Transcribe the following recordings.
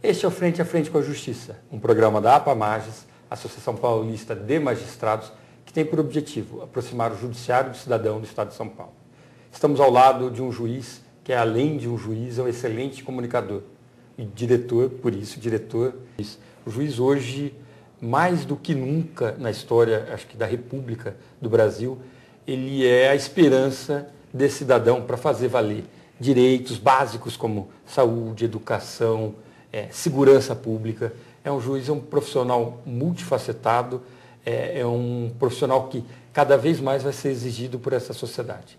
Este é o Frente a Frente com a Justiça, um programa da APA-Magis, Associação Paulista de Magistrados, que tem por objetivo aproximar o judiciário do cidadão do Estado de São Paulo. Estamos ao lado de um juiz que, além de um juiz, é um excelente comunicador e diretor, por isso, diretor. O juiz hoje, mais do que nunca na história, acho que da República do Brasil, ele é a esperança desse cidadão para fazer valer direitos básicos como saúde, educação, segurança pública. É um juiz, é um profissional multifacetado, é um profissional que cada vez mais vai ser exigido por essa sociedade.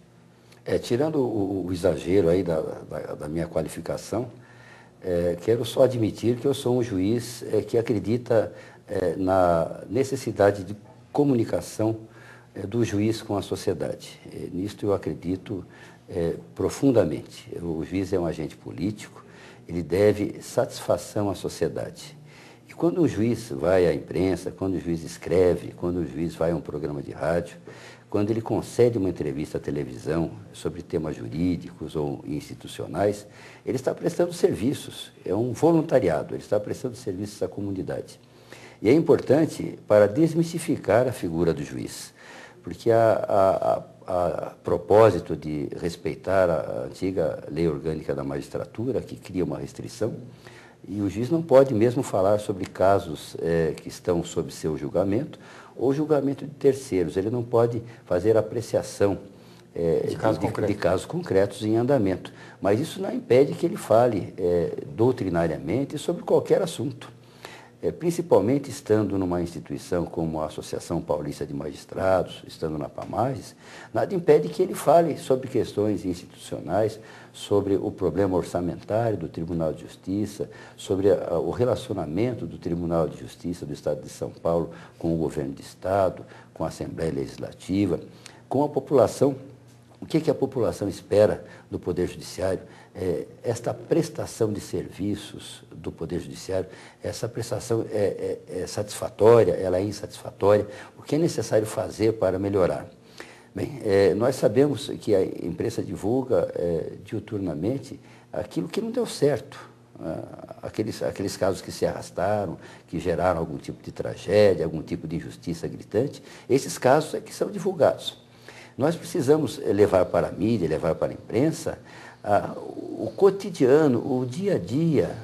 Tirando o exagero aí da minha qualificação, quero só admitir que eu sou um juiz que acredita na necessidade de comunicação do juiz com a sociedade. Nisto eu acredito profundamente. O juiz é um agente político, ele deve satisfação à sociedade. E quando o juiz vai à imprensa, quando o juiz escreve, quando o juiz vai a um programa de rádio, quando ele concede uma entrevista à televisão sobre temas jurídicos ou institucionais, ele está prestando serviços, é um voluntariado, ele está prestando serviços à comunidade. E é importante para desmistificar a figura do juiz, porque a propósito de respeitar a antiga lei orgânica da magistratura, que cria uma restrição, e o juiz não pode mesmo falar sobre casos que estão sob seu julgamento ou julgamento de terceiros. Ele não pode fazer apreciação de casos concretos em andamento. Mas isso não impede que ele fale doutrinariamente sobre qualquer assunto. Principalmente estando numa instituição como a Associação Paulista de Magistrados, estando na APA-Magis, nada impede que ele fale sobre questões institucionais, sobre o problema orçamentário do Tribunal de Justiça, sobre o relacionamento do Tribunal de Justiça do Estado de São Paulo com o governo de Estado, com a Assembleia Legislativa, com a população. O que a população espera do Poder Judiciário? Esta prestação de serviços do Poder Judiciário, essa prestação é satisfatória, ela é insatisfatória? O que é necessário fazer para melhorar? Bem, nós sabemos que a imprensa divulga diuturnamente aquilo que não deu certo, aqueles casos que se arrastaram, que geraram algum tipo de tragédia, algum tipo de injustiça gritante. Esses casos é que são divulgados. Nós precisamos levar para a mídia, levar para a imprensa o cotidiano, o dia a dia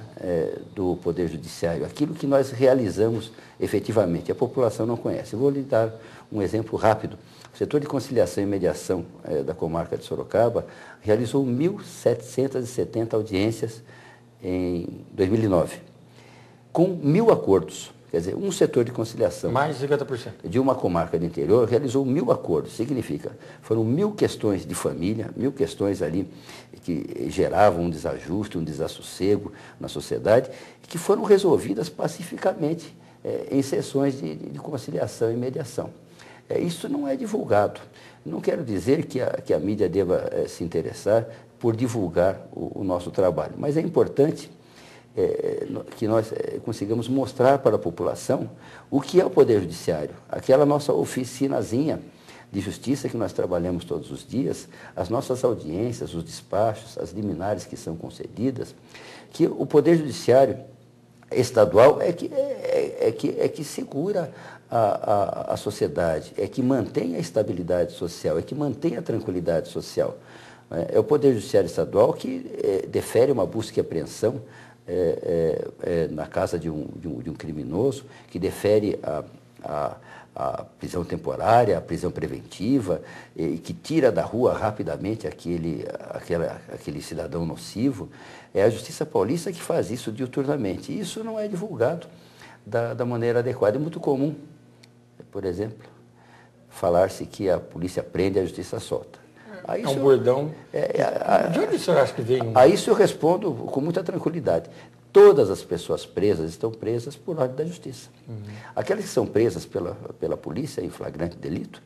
do Poder Judiciário, aquilo que nós realizamos efetivamente. A população não conhece. Eu vou lhe dar um exemplo rápido. O setor de conciliação e mediação da comarca de Sorocaba realizou 1.770 audiências em 2009, com 1.000 acordos. Quer dizer, um setor de conciliação... Mais de 50%. ...de uma comarca do interior realizou 1.000 acordos. Significa, foram 1.000 questões de família, 1.000 questões ali que geravam um desajuste, um desassossego na sociedade, que foram resolvidas pacificamente em sessões de conciliação e mediação. Isso não é divulgado. Não quero dizer que a mídia deva se interessar por divulgar o nosso trabalho, mas é importante que nós consigamos mostrar para a população o que é o Poder Judiciário, aquela nossa oficinazinha de justiça que nós trabalhamos todos os dias, as nossas audiências, os despachos, as liminares que são concedidas, que o Poder Judiciário estadual é que segura a sociedade, é que mantém a estabilidade social, é que mantém a tranquilidade social. É o Poder Judiciário estadual que defere uma busca e apreensão na casa de um criminoso, que defere a prisão temporária, a prisão preventiva, e que tira da rua rapidamente aquele cidadão nocivo. É a Justiça Paulista que faz isso diuturnamente. E isso não é divulgado da maneira adequada. É muito comum, por exemplo, falar-se que a polícia prende e a Justiça solta. É um bordão. De onde o senhor acha que vem? A isso eu respondo com muita tranquilidade. Todas as pessoas presas estão presas por ordem da Justiça. Aquelas que são presas pela polícia em flagrante delito,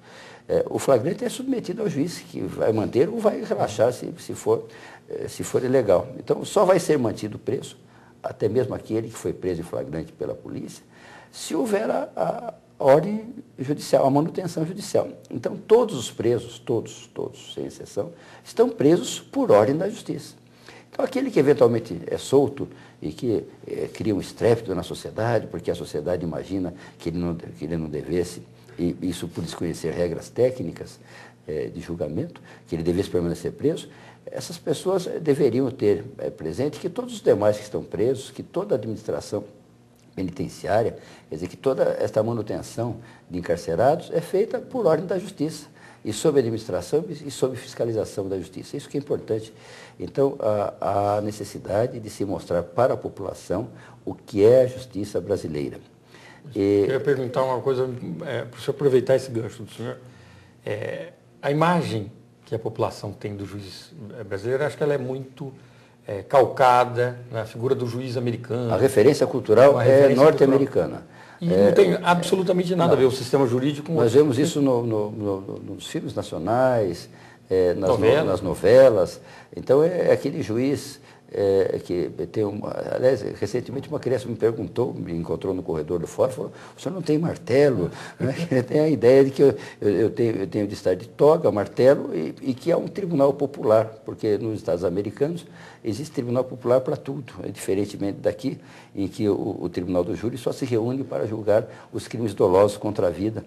o flagrante é submetido ao juiz, que vai manter ou vai relaxar se for ilegal. Então, só vai ser mantido preso, até mesmo aquele que foi preso em flagrante pela polícia, se houver a ordem judicial, a manutenção judicial. Então, todos os presos, todos, sem exceção, estão presos por ordem da Justiça. Então, aquele que eventualmente é solto e que cria um estrépito na sociedade, porque a sociedade imagina que ele não devesse, e isso por desconhecer regras técnicas de julgamento, que ele devesse permanecer preso. Essas pessoas deveriam ter presente que todos os demais que estão presos, que toda a administração penitenciária, quer dizer, que toda esta manutenção de encarcerados é feita por ordem da justiça, e sob administração e sob fiscalização da justiça. Isso que é importante. Então, há necessidade de se mostrar para a população o que é a justiça brasileira. Eu queria perguntar uma coisa, para o senhor aproveitar esse gancho do senhor. A imagem que a população tem do juiz brasileiro, acho que ela é muito calcada na figura do juiz americano. A referência cultural é norte-americana. E não tem absolutamente nada a ver o sistema jurídico com... Nós vemos isso nos filmes nacionais, nas novelas. Então, é aquele juiz que tem uma... Aliás, recentemente uma criança me perguntou, me encontrou no corredor do fórum, falou: o senhor não tem martelo? Ele tem a ideia de que eu tenho de estar de toga, martelo, e que há um tribunal popular, porque nos Estados americanos existe tribunal popular para tudo, diferentemente daqui, em que o tribunal do júri só se reúne para julgar os crimes dolosos contra a vida.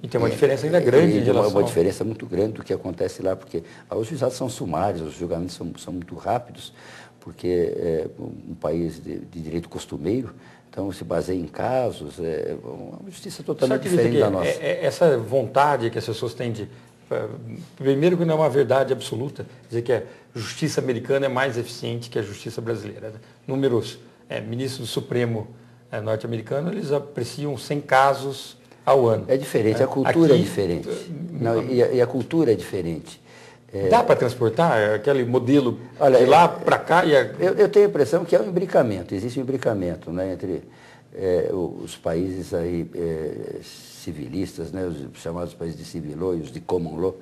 E tem uma diferença ainda grande em relação... Uma diferença muito grande do que acontece lá, porque os juizados são sumários, os julgamentos são muito rápidos, porque é um país de direito costumeiro, então se baseia em casos, uma justiça totalmente diferente da nossa. Essa vontade que as pessoas têm de... Primeiro que não é uma verdade absoluta, dizer que a justiça americana é mais eficiente que a justiça brasileira. Números, ministros do Supremo norte-americano, eles apreciam 100 casos ao ano. É diferente, a cultura é diferente. E a cultura é diferente. Dá para transportar aquele modelo de lá para cá? Eu tenho a impressão que é um imbricamento, existe um imbricamento, né, entre os países aí, civilistas, né, os chamados países de civil law e os de common law.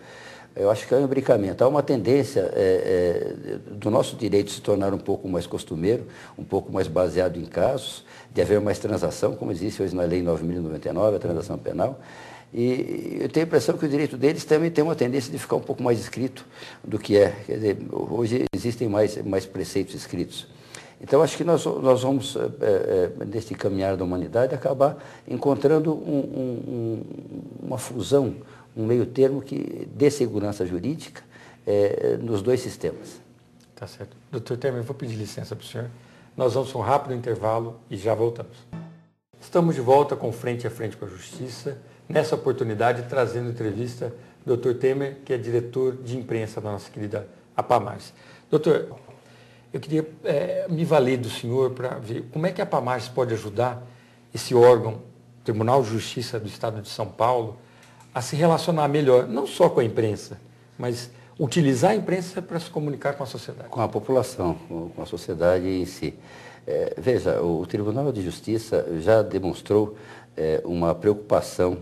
Eu acho que é um imbricamento. Há uma tendência do nosso direito se tornar um pouco mais costumeiro, um pouco mais baseado em casos, de haver mais transação, como existe hoje na Lei 9.099, a transação penal. E eu tenho a impressão que o direito deles também tem uma tendência de ficar um pouco mais escrito do que é. Quer dizer, hoje existem mais preceitos escritos. Então, acho que nós vamos, neste caminhar da humanidade, acabar encontrando uma fusão, um meio termo que dê segurança jurídica nos dois sistemas. Tá certo. Doutor Temer, eu vou pedir licença para o senhor. Nós vamos para um rápido intervalo e já voltamos. Estamos de volta com Frente a Frente com a Justiça, nessa oportunidade trazendo entrevista do Dr. Temer, que é diretor de imprensa da nossa querida APAMAGES. Doutor, eu queria me valer do senhor para ver como é que a APAMAGES pode ajudar esse órgão, Tribunal de Justiça do Estado de São Paulo, a se relacionar melhor, não só com a imprensa, mas utilizar a imprensa para se comunicar com a sociedade. Com a população, com a sociedade em si. Veja, o Tribunal de Justiça já demonstrou uma preocupação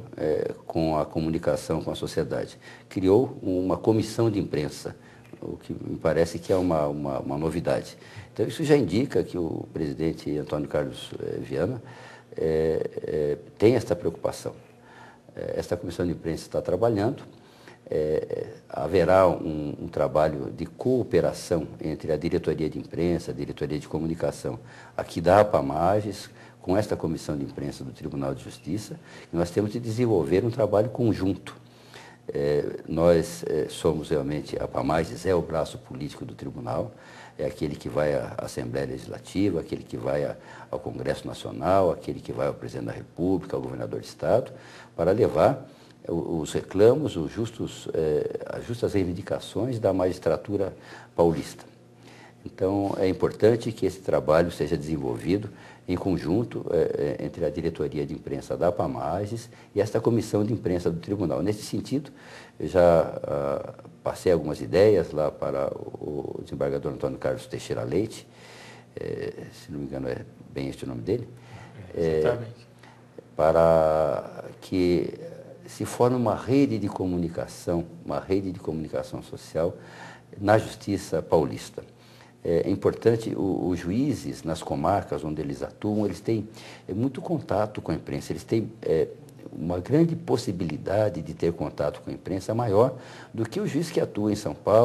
com a comunicação com a sociedade. Criou uma comissão de imprensa, o que me parece que é uma novidade. Então, isso já indica que o presidente Antônio Carlos Viana tem esta preocupação. Esta comissão de imprensa está trabalhando. Haverá um trabalho de cooperação entre a diretoria de imprensa, a diretoria de comunicação aqui da APAMAGES, com esta comissão de imprensa do Tribunal de Justiça, e nós temos de desenvolver um trabalho conjunto. Nós somos realmente, a APAMAGES é o braço político do tribunal, é aquele que vai à Assembleia Legislativa, aquele que vai ao Congresso Nacional, aquele que vai ao Presidente da República, ao Governador de Estado, para levar os reclamos, as justas reivindicações da magistratura paulista. Então, é importante que esse trabalho seja desenvolvido em conjunto entre a diretoria de imprensa da APAMAGES e esta comissão de imprensa do tribunal. Nesse sentido, eu já passei algumas ideias lá para o desembargador Antônio Carlos Teixeira Leite, se não me engano é bem este o nome dele, para que se forme uma rede de comunicação social na Justiça Paulista. É importante, os juízes nas comarcas onde eles atuam, eles têm muito contato com a imprensa, eles têm uma grande possibilidade de ter contato com a imprensa maior do que o juiz que atua em São Paulo,